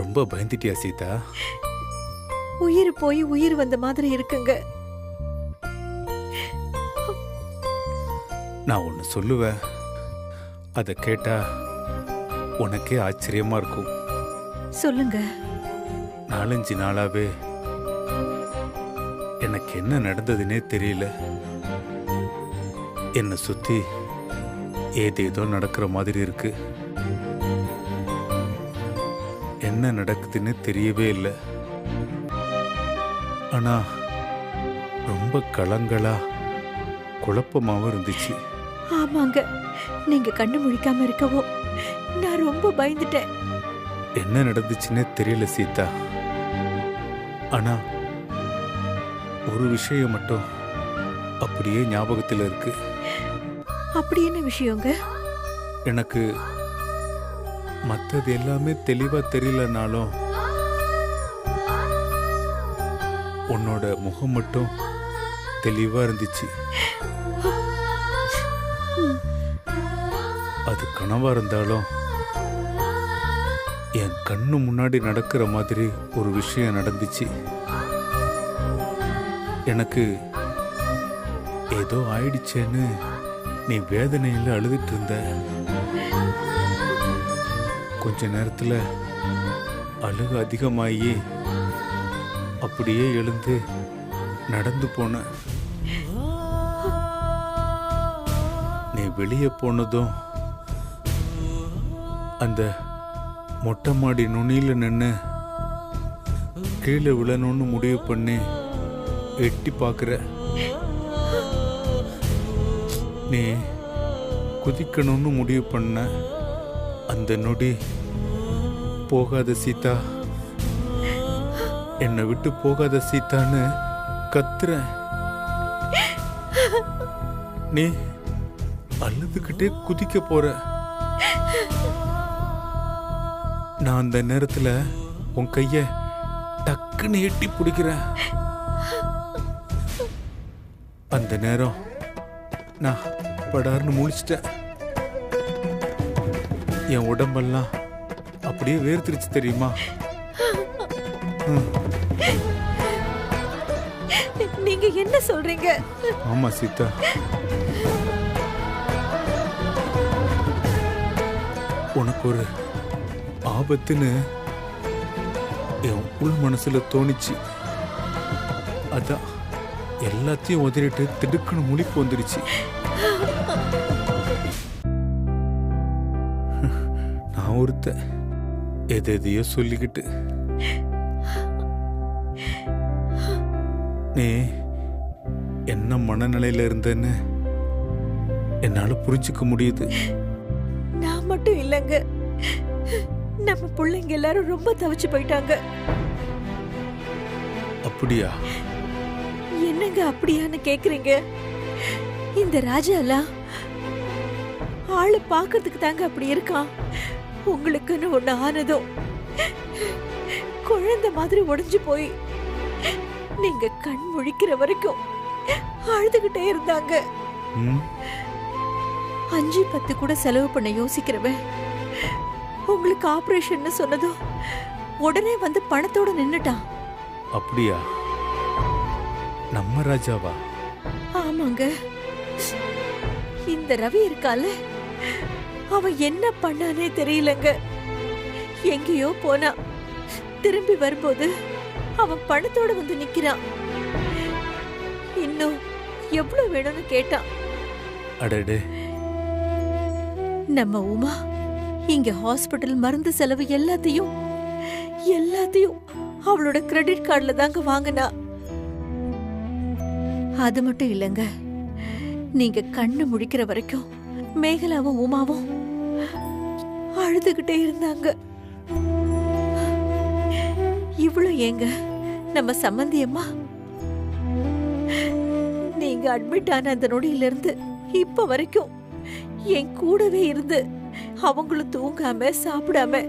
ரொம்ப பயந்துட்டியா சீதா? உயிர் போய் உயிர் வந்த மாதிரி இருக்குங்க. நான் ஒன்று சொல்லுவேன், அதை கேட்டா உனக்கே ஆச்சரியமா இருக்கும். சொல்லுங்க. 4-5 நாளாவே எனக்கு என்ன நடந்ததுன்னே தெரியல. என்னை சுத்தி ஏதேதோ நடக்கிற மாதிரி இருக்கு. என்ன நடக்குதுன்னு தெரியவே இல்லை. ஆனா ரொம்ப கலங்களா குழப்பமாவும் இருந்துச்சு. ஆமாங்க, நீங்க கண்ணு முழிக்காம இருக்கவோ நான் ரொம்ப பயந்துட்டேன். என்ன நடந்துச்சுன்னே தெரியல சீதா. ஆனா ஒரு விஷயம் மட்டும் அப்படியே ஞாபகத்தில் இருக்கு. அப்படி என்ன விஷயங்க? எனக்கு மற்றது எல்லாமே தெளிவா தெரியலனாலும் உன்னோட முகம் மட்டும் தெளிவா இருந்துச்சு. அது கனவா இருந்தாலும் என் கண்ணு முன்னாடி நடக்கிற மாதிரி ஒரு விஷயம் நடந்துச்சு. எனக்கு ஏதோ ஆயிடுச்சேன்னு நீ வேதனையில் அழுதுட்டு இருந்த. கொஞ்ச நேரத்துல அழுக அதிகமாகி அப்படியே எழுந்து நடந்து போன. நீ வெளியே போனதும் அந்த மொட்டை மாடி நுனியில நின்று கீழே விழணும்னு முடிவு பண்ணி எட்டி பார்க்குற. நீ குதிக்கணும்னு முடிவு பண்ண. அந்த நொடி போகாத சீதா, என்னை விட்டு போகாத சீதான்னு கத்துற. நீ அழுதுகிட்டே குதிக்க போற. நான் அந்த நேரத்துல உன் கைய டக்குன்னு எட்டி பிடிக்கிறேன். அந்த நேரம் நான் படார்னு முழிச்சிட்டேன். என் உடம்பெல்லாம் அப்படியே வேர்த்திருச்சு தெரியுமா? நீங்க என்ன சொல்றீங்க? ஆமா சீதா, உனக்கு ஒரு ஆபத்துன்னு என் உள் மனசுல தோணிச்சு. அதான் எல்லாத்தையும் உதறிட்டு திடுக்குன்னு முழிப்பு வந்துடுச்சு. நான் ஒருத்த எதையோ சொல்லிக்கிட்டு நீ என்ன மனநிலையில இருந்தன்னு என்னால புரிஞ்சுக்க முடியுது. நான் மட்டும் இல்லைங்க, நம்ம பிள்ளைங்க எல்லாரும் ரொம்ப தவிச்சு போயிட்டாங்க. அப்படியா? என்னங்க அப்படியான்னு கேக்குறீங்க? இந்த ராஜாலாம் ஆளு பாக்குறதுக்கு தாங்க அப்படி இருக்கான். உங்களுக்குன்னு ஒண்ணு ஆனதும் குழந்தை மாதிரி உடைஞ்சு போய் நீங்க கண் முழிக்கிற வரைக்கும் அழுதுகிட்டே இருந்தாங்க. 5-10 கூட செலவு பண்ண யோசிக்கிறவன் உங்களுக்கு ஆபரேஷன் சொன்னதும் உடனே வந்து பணத்தோட நின்னுட்டான். அப்படியா? நம்ம ராஜாவா? ஆமாங்க. இந்த ரவி இருக்கால, அவன் என்ன பண்ணானே தெரியலங்க. எங்கேயோ போனா, திரும்பி வரும்போது அவன் பணத்தோட வந்து நிக்கிறான். இன்னும் எவ்வளவு வேணும்னு கேட்டான். அடடே, நம்ம உமா இங்க ஹாஸ்பிட்டல் மருந்து செலவு எல்லாத்தையும் அவளோட கிரெடிட் கார்டுல தாங்க வாங்கினா. அது மட்டும் இல்லங்க, நீங்க கண்ணு முழிக்கிற வரைக்கும் மேகலாவும் உமாவும் அழுதுகிட்டே இருந்தாங்க. இவ்வளவு ஏங்க நம்ம சம்பந்தியம்மா, நீங்க அட்மிட் ஆன அந்த நொடியில இருந்து இப்ப வரைக்கும் என் கூடவே இருந்து அவங்களும் தூங்காம சாப்பிடாம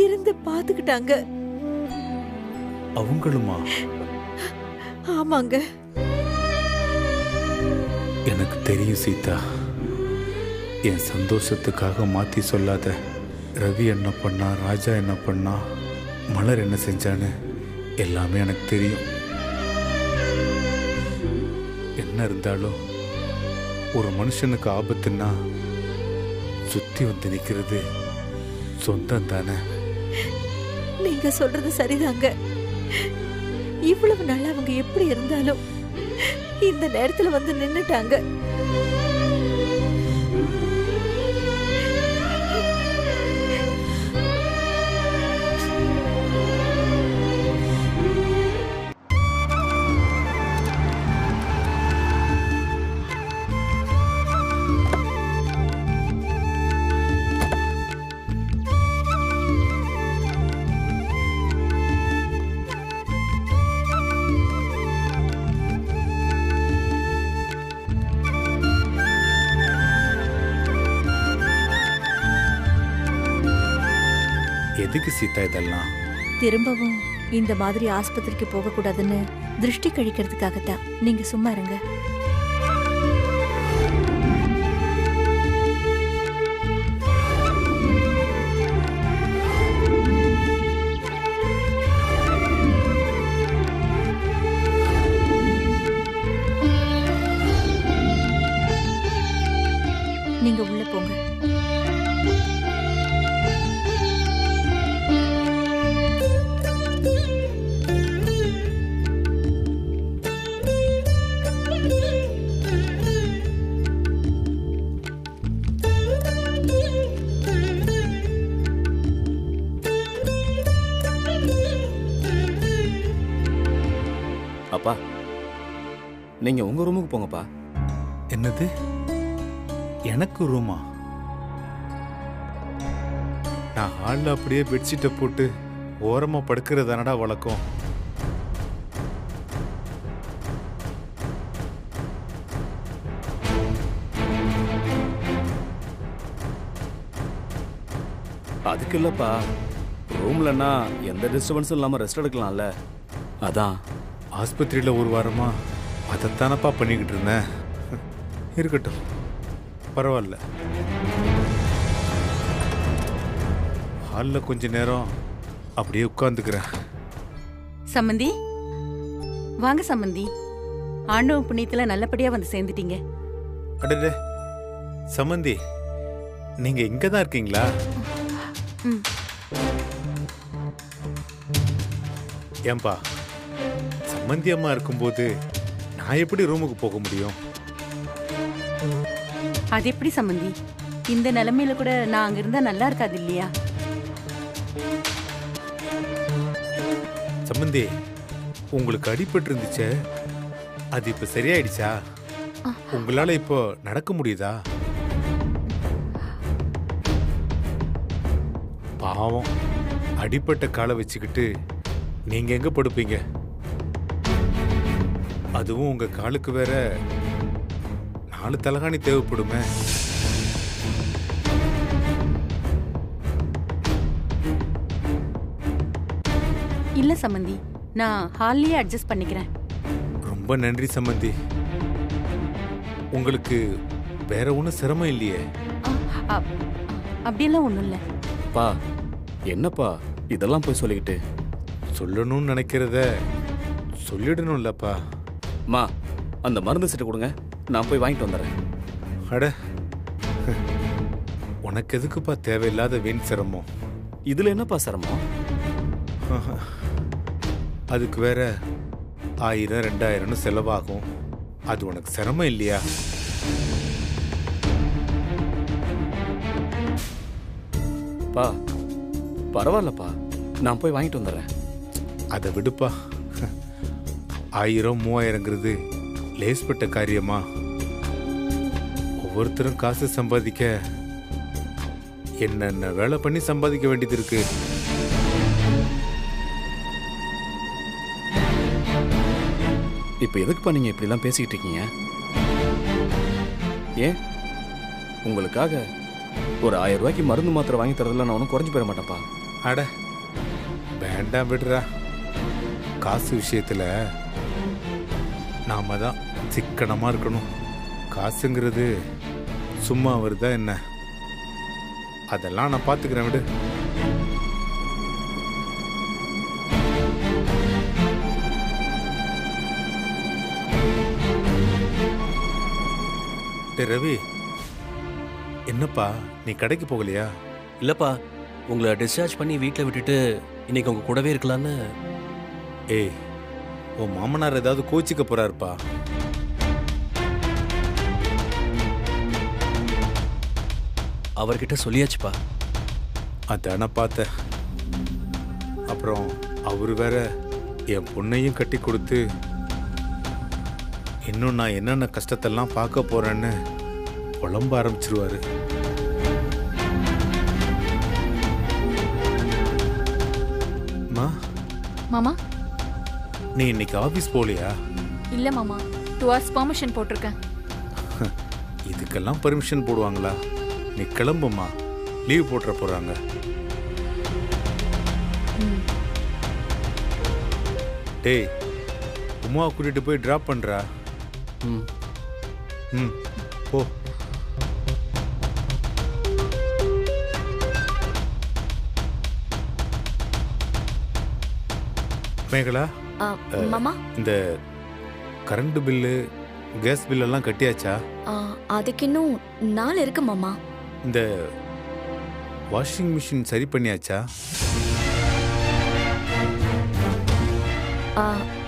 இருந்து பாத்துக்கிட்டாங்க. அவங்களுமா? ஆமாங்க. எனக்கு தெரியும் சீதா, என் சந்தோஷத்துக்காக மாத்தி சொல்லாத. ரவி என்ன பண்ணா, ராஜா என்ன பண்ணா, மலர் என்ன செஞ்சான்னு எல்லாமே எனக்கு தெரியும். என்ன இருந்தாலும் ஒரு மனுஷனுக்கு ஆபத்துன்னா சுத்தி வந்து நிற்கிறது சொந்தம் தானே. நீங்க சொல்றது சரிதாங்க. இவ்வளவு நாள் அவங்க எப்படி இருந்தாலும் இந்த நேரத்துல வந்து நின்னுட்டாங்க. எதுக்கு சீதா இதெல்லாம்? திரும்பவும் இந்த மாதிரி ஆஸ்பத்திரிக்கு போக கூடாதுன்னு திருஷ்டி கழிக்கிறதுக்காகத்தான். நீங்க சும்மா இருங்க. நீங்க உள்ள போங்க. அப்பா, நீங்க உங்க ரூமுக்கு போங்கப்பா. என்னது, எனக்கு ரூமா? நான் ஹாலில் அப்படியே பெட்ஷீட்டை போட்டு ஓரமா படுக்கிறதானடா வழக்கம். அதுக்கு இல்லப்பா, ரூம்லன்னா எந்த டிஸ்டர்பன்ஸும் இல்லாம ரெஸ்ட் எடுக்கலாம்ல, அதான். ஆஸ்பத்திரியில் ஒரு வாரமா அதைத்தானப்பா பண்ணிக்கிட்டு இருந்தேன். இருக்கட்டும், பரவாயில்ல. ஹாலில் கொஞ்ச நேரம் அப்படியே உட்காந்துக்கிறேன். சம்மந்தி, வாங்க சம்மந்தி. ஆண்டவன் புண்ணியத்துல நல்லபடியா வந்து சேர்ந்துட்டீங்க. அடடே சம்மந்தி, நீங்க இங்க தான் இருக்கீங்களா? ஏன்பா, சம்மந்தி அம்மா இருக்கும்போது நான் எப்படி ரூமுக்கு போக முடியும்? அது எப்படி சம்மந்தி? இந்த நிலைமையில கூட நான் அங்க இருந்தா நல்லா இருக்காது இல்லையா? சம்மந்தி, உங்களுக்கு அடிபட்டு இருந்துச்சே, அது இப்ப சரியாயிடுச்சா? உங்களால இப்போ நடக்க முடியுதா? பாவம், அடிப்பட்ட காலை வச்சுக்கிட்டு நீங்க எங்க படுப்பீங்க? அதுவும் உங்க காலுக்கு வேற 4 தலகாணி தேவைப்படுமே. இல்ல சம்மந்தி, நான் ஹால்லயே அட்ஜஸ்ட் பண்ணிக்கிறேன். ரொம்ப நன்றி சம்மந்தி. உங்களுக்கு வேற ஒன்றும் சிரமம் இல்லையே? அப்படியெல்லாம் ஒண்ணும் இல்ல. பா, என்னப்பா இதெல்லாம் போய் சொல்லிக்கிட்டு? சொல்லணும்னு நினைக்கிறத சொல்லிடணும்லப்பா. மா, அந்த மருந்து சீட்டை கொடுங்க, நான் போய் வாங்கிட்டு வந்துடுறேன். அட, உனக்கு எதுக்குப்பா தேவையில்லாத வீண் சிரமம்? இதுல என்னப்பா சிரமம்? அதுக்கு வேற 1000 2000 செலவாகும். அது உனக்கு சிரமம் இல்லையா? பா, பரவாயில்லப்பா, நான் போய் வாங்கிட்டு வந்துடுறேன். அதை விடுப்பா. 1000 3000ங்கிறது லேஸ்பட்ட காரியமா? ஒவ்வொருத்தரும் காசு சம்பாதிக்க என்னென்ன வேலை பண்ணி சம்பாதிக்க வேண்டியது இருக்கு. இப்ப எதுக்குப்பா நீங்க இப்படிலாம் பேசிக்கிட்டு இருக்கீங்க? ஏன், உங்களுக்காக ஒரு 1000 ரூபாய்க்கு மருந்து மாத்திரை வாங்கி தரதுல நான் ஒன்றும் குறைஞ்சு போயிட மாட்டேன்ப்பா. அட வேண்டாம், விடுறா. காசு விஷயத்துல நாம தான் சிக்கனமா இருக்கணும். காசுங்கிறது சும்மா வருதா என்ன? அதெல்லாம் நான் பார்த்துக்கிறேன், விடு. டேய் ரவி, என்னப்பா நீ கடைக்கு போகலையா? இல்லப்பா, உங்களை டிஸ்சார்ஜ் பண்ணி வீட்டில் விட்டுட்டு இன்னைக்கு உங்க கூடவே இருக்கலான்னு. ஏய், உன் மாமனார் ஏதாவது கோச்சிக்க போறாருப்பா. அவர்கிட்ட சொல்லியாச்சுப்பா. அதான பார்த்தேன். அப்புறம் அவரு வேற என் பொண்ணையும் கட்டி கொடுத்து இன்னும் நான் என்னென்ன கஷ்டத்தெல்லாம் பார்க்க போறேன்னு புலம்ப ஆரம்பிச்சிருவாரு. அம்மா, மாமா நீ இன்னைக்கு ஆபீஸ் போகலையா? இல்ல மாமா, 2 hours பெர்மிஷன் போட்டிருக்கேன். இதுக்கெல்லாம் பர்மிஷன் போடுவாங்களா? நீ கிளம்புமா, லீவ் போட்டுற போறாங்க. டேய், உமாவை கூட்டிட்டு போய் டிராப் பண்றா. ம். ம், போ. மேகலா, மாமா, இந்த கரண்ட் பில்லு, கேஸ் பில் எல்லாம் கட்டியாச்சா? அதுக்கு இன்னும் நாள் இருக்கு மாமா. இந்த வாஷிங் மிஷின் சரி பண்ணியாச்சா?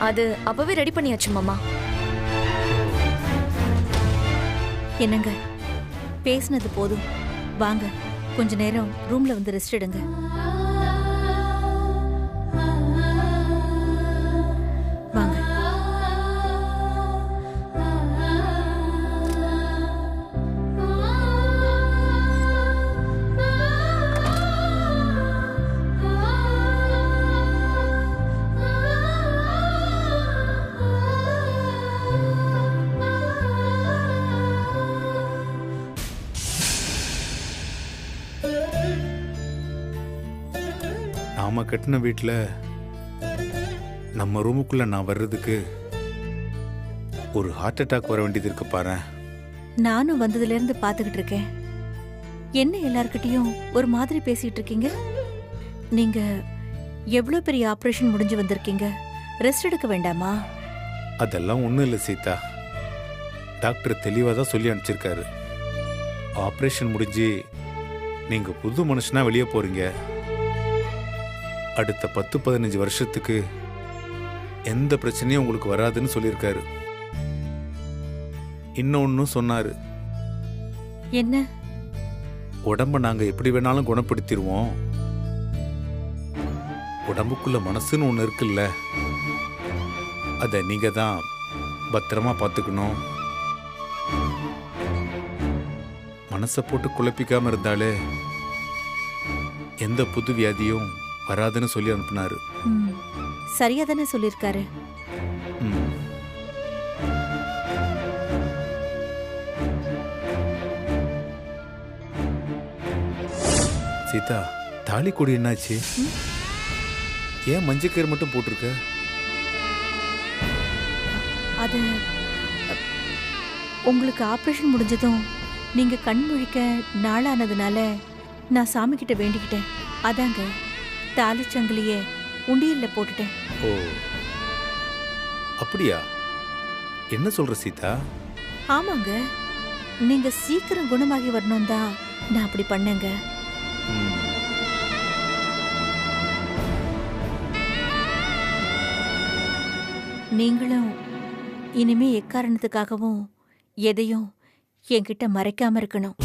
அது அப்பவே ரெடி பண்ணியாச்சு மாமா. என்னங்க, பேசுனது போதும், வாங்க கொஞ்ச நேரம் ரூம்ல வந்து ரெஸ்ட் எடுங்க. வாங்க. நாம கட்டின வீட்டில் நம்ம ரூமுக்குள்ள நான் வர்றதுக்கு ஒரு ஹார்ட் அட்டாக் வர வேண்டியது இருக்கு பாரு. நானும் வந்ததுல இருந்து பாத்துக்கிட்டு இருக்கேன். என்ன எல்லார்கிட்டயும் ஒரு மாதிரி பேசிட்டு இருக்கீங்க? நீங்க எவ்வளவு பெரிய ஆபரேஷன் முடிஞ்சு வந்திருக்கீங்க, ரெஸ்ட் எடுக்க வேண்டாமா? அதெல்லாம் ஒன்றும் இல்லை சீதா, டாக்டர் தெளிவாக தான் சொல்லி அனுப்பிச்சிருக்காரு. ஆப்ரேஷன் முடிஞ்சு நீங்கள் புது மனுஷனா வெளியே போறீங்க. அடுத்த 10-15 வருஷத்துக்கு எந்த பிரச்சனையும் உங்களுக்கு வராதுன்னு சொல்லியிருக்காரு. இன்னொன்னு சொன்னாரு. என்ன? உடம்ப நாங்க எப்படி வேணாலும் குணப்படுத்திடுவோம், உடம்புக்குள்ள மனசுன்னு ஒன்று இருக்குல்ல, அதை நீங்க தான் பத்திரமா பார்த்துக்கணும். மனசை போட்டு குழப்பிக்காம இருந்தாலே எந்த புது வியாதியும் வராதுன்னு சொல்லி அனுப்புனாரு. சரியா தானே சொல்லியிருக்காரு. சீதா, தாலி கொடி என்னாச்சு? ஏன் மஞ்சக்கயிறு மட்டும் போட்டிருக்க? அது உங்களுக்கு ஆபரேஷன் முடிஞ்சதும் நீங்க கண் முழிக்க நாளானதுனால நான் சாமி கிட்ட வேண்டிக்கிட்டேன். அதாங்க தாலிச்சங்கிலியே உண்டியல்ல போட்டுட்டேன். ஓ, அப்படியா? என்ன சொல்ற சீதா? ஆமாங்க, நீங்க சீக்கிரம் குணமாகி வரணும் தான் நான் அப்படி பண்ணேங்க. நீங்களும் இனிமே எக்காரணத்துக்காகவும் எதையும் என்கிட்ட மறைக்காம இருக்கணும்.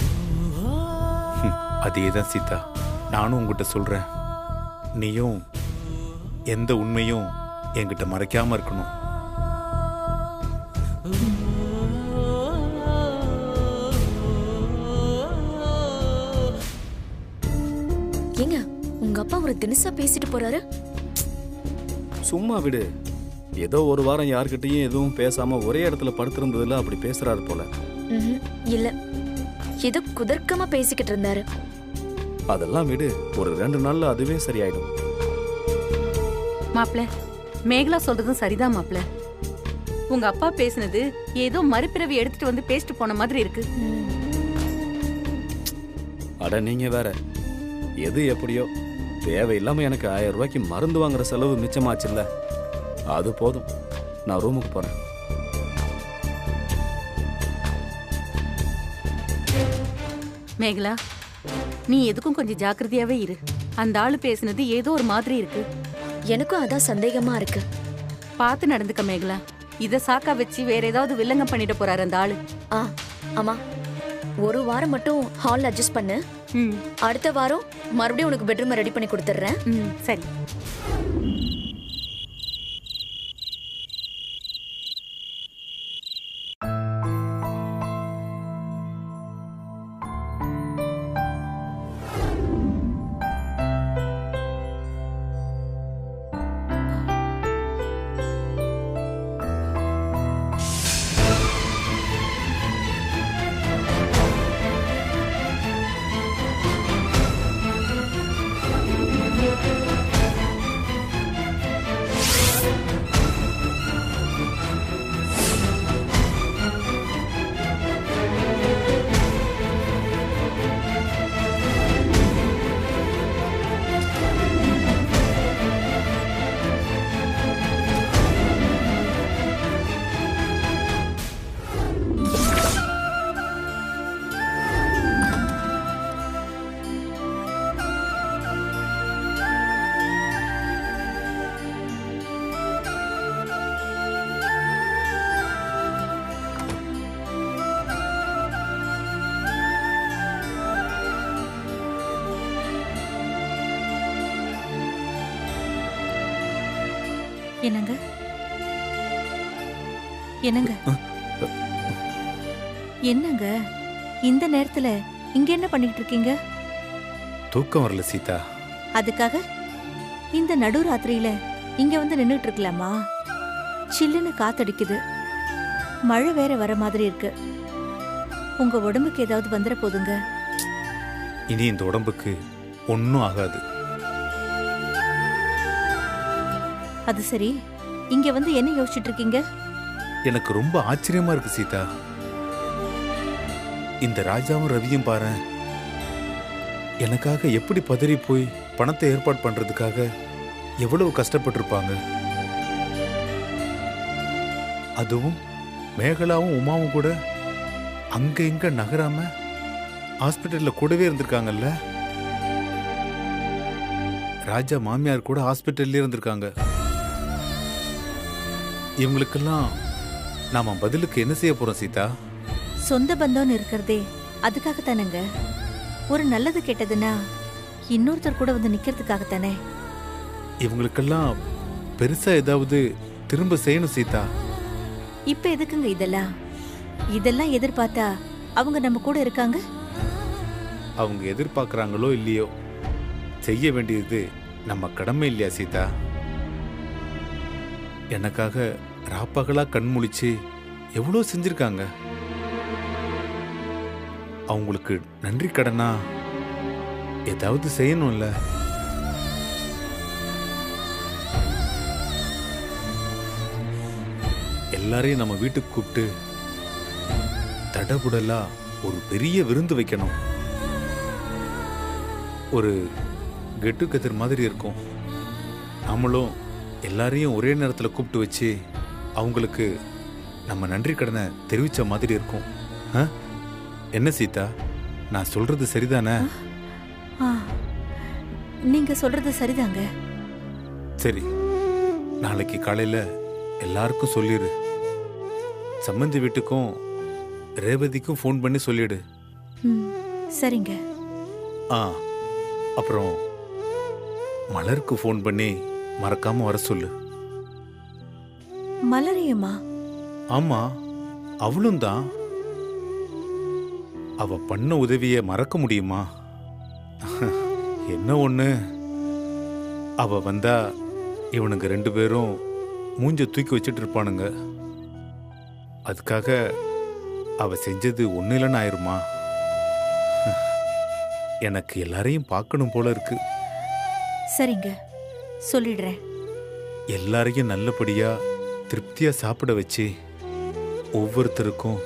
அதேதான் சீதா, நானும் உங்ககிட்ட சொல்றேன். நீயும் எந்த உண்மையும் என்கிட்ட மறைக்காம இருக்கணும். ஏங்க, உங்க அப்பா ஒரு தினசா பேசிட்டு போறாரு. சும்மா விடு. ஏதோ ஒரு வாரம் யார்கிட்டயும் எதுவும் பேசாம ஒரே இடத்துல படுத்திருந்ததுல அப்படி பேசுறாரு போல. இல்ல, ஏதோ குதர்க்கமா பேசிக்கிட்டு இருந்தாரு. அதெல்லாம் விடு, ஒரு 2 நாள்ல அதுவே சரியாயிடும். மாப்ள, மேகலா சொல்றதும் சரிதான் மாப்ள. உங்க அப்பா பேசுனது ஏதோ மறுபிறவி எடுத்துட்டு வந்து பேசிட்டு போன மாதிரி இருக்கு. அட நீங்க வேற. எது எப்படியோ, தேவையில்லாம எனக்கு 1000 ரூபாய்க்கு மருந்து வாங்குற செலவு மிச்சமாச்சுல்ல, அது போதும். நான் ரூமுக்கு போறேன். மேகலா, நீ எதுக்கும் கொஞ்சம் ஜாக்கிரதையாவே இரு. அந்த ஆளு பேசுனது ஏதோ ஒரு மாதிரி இருக்கு. எனக்கும் அதான் சந்தேகமா இருக்கு. பார்த்து நடந்துக்க மேகலா. இத சாக்கா வச்சு வேற ஏதாவது வில்லங்கம் பண்ணிட போறாரு அந்த ஆளு. ஆ ஆமா, ஒரு வாரம் மட்டும் ஹால் அட்ஜஸ்ட் பண்ணு. ம் அடுத்த வாரம் மறுபடியும் உனக்கு பெட்ரூம் ரெடி பண்ணி கொடுத்துட்றேன். ம் சரி. என்னங்க என்னங்க என்னங்க இந்த நேரத்துல இங்க என்ன பண்ணிட்டு இருக்கீங்க? தூக்கம் வரல சீதா. அதுக்காக இந்த நடுராத்திரியில இங்க வந்து நின்னுட்டு இருக்கலாமா? சில்லுன்னு காத்தடிக்குது, மழை வேற வர மாதிரி இருக்கு. உங்க உடம்புக்கு ஏதாவது வந்துட போதுங்க. இனி இந்த உடம்புக்கு ஒன்றும் ஆகாது. அது சரி, இங்க வந்து என்ன யோசிச்சுட்டு இருக்கீங்க? எனக்கு ரொம்ப ஆச்சரியமா இருக்கு சீதா. இந்த ராஜாவும் ரவியும் பாரு, எனக்காக எப்படி பதறி போய் பணத்தை ஏற்பாடு பண்றதுக்காக எவ்வளவு கஷ்டப்பட்டிருப்பாங்க. அதுவும் மேகலாவும் உமாவும் கூட அங்க இங்க நகராம ஹாஸ்பிட்டல்ல கூடவே இருந்திருக்காங்கல்ல. ராஜா மாமியார் கூட ஹாஸ்பிட்டல்ல இருந்திருக்காங்க. இவங்களுக்கெல்லாம் நாம பதிலுக்கு என்ன செய்ய போறோம் சீதா? சொந்த பந்தம்னு இருக்கிறதே அதுக்காக தானேங்க. ஒரு நல்லது கெட்டதுன்னா இன்னொருத்தர் கூட வந்து நிக்கிறதுக்காகத்தானே. இவங்களுக்கெல்லாம் பெருசா ஏதாவது திரும்ப செய்யணும் சீதா. இப்ப எதுக்குங்க இதெல்லாம்? இதெல்லாம் எதிர்பார்த்தா அவங்க நம்ம கூட இருக்காங்க. அவங்க எதிர்பார்க்கறாங்களோ இல்லையோ, செய்ய வேண்டியது நம்ம கடமை இல்லையா சீதா? எனக்காக ராப்பகலா கண் முழிச்சு எவ்வளோ செஞ்சிருக்காங்க. அவங்களுக்கு நன்றி கடனா ஏதாவது செய்யணும்ல. எல்லாரையும் நம்ம வீட்டுக்கு கூப்பிட்டு தடபுடலா ஒரு பெரிய விருந்து வைக்கணும். ஒரு கெட்டு கதிர் மாதிரி இருக்கும். நாமளும் எல்லாரையும் ஒரே நேரத்தில் கூப்பிட்டு வச்சு அவங்களுக்கு நம்ம நன்றி கடனை தெரிவிச்ச மாதிரி இருக்கும். என்ன சீதா, நான் சொல்றது சரிதானே? நீங்க சொல்றது சரிதாங்க. சரி, நாளைக்கு காலையில எல்லாருக்கும் சொல்லிடு. சம்பந்தி வீட்டுக்கும் ரேவதிக்கும் ஃபோன் பண்ணி சொல்லிடு. சரிங்க. அப்புறம் மலருக்கு ஃபோன் பண்ணி மறக்காம வர சொல்லு. மலரையுமா? ஆமா, அவளும் தான். அவ பண்ண உதவிய மறக்க முடியுமா? என்ன ஒண்ணு, அவ வந்தா இவனுங்க 2 பேரும் மூஞ்ச தூக்கி வச்சிட்டு இருப்பானுங்க. அதுக்காக அவ செஞ்சது ஒண்ணு இல்லைன்னு ஆயிருமா? எனக்கு எல்லாரையும் பார்க்கணும் போல இருக்கு. சரிங்க, சொல்லிடுறேன். எல்லாரையும் நல்லபடியா திருப்தியா சாப்பிட வச்சு ஒவ்வொருத்தருக்கும்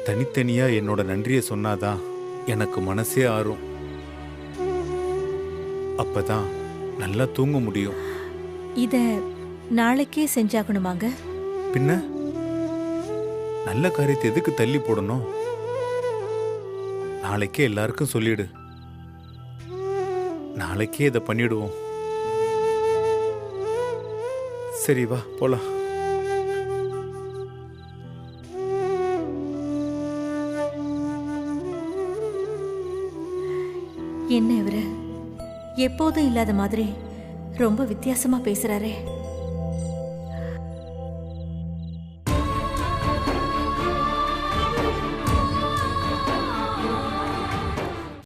தனித்தனியா என்னோட நன்றியை சொன்னாதான் எனக்கு மனசே ஆறும். அப்பதான் நல்லா தூங்க முடியும். இத நாளைக்கே செஞ்சாகணுமாங்க? பின்ன நல்ல காரியத்தை எதுக்கு தள்ளி போடணும்? நாளைக்கே எல்லாருக்கும் சொல்லிடு. நாளைக்கே இதை பண்ணிடுவோம். சரி வா போலாம். என்ன இவரு எப்போதும் இல்லாத மாதிரி ரொம்ப வித்தியாசமா பேசுறாரே.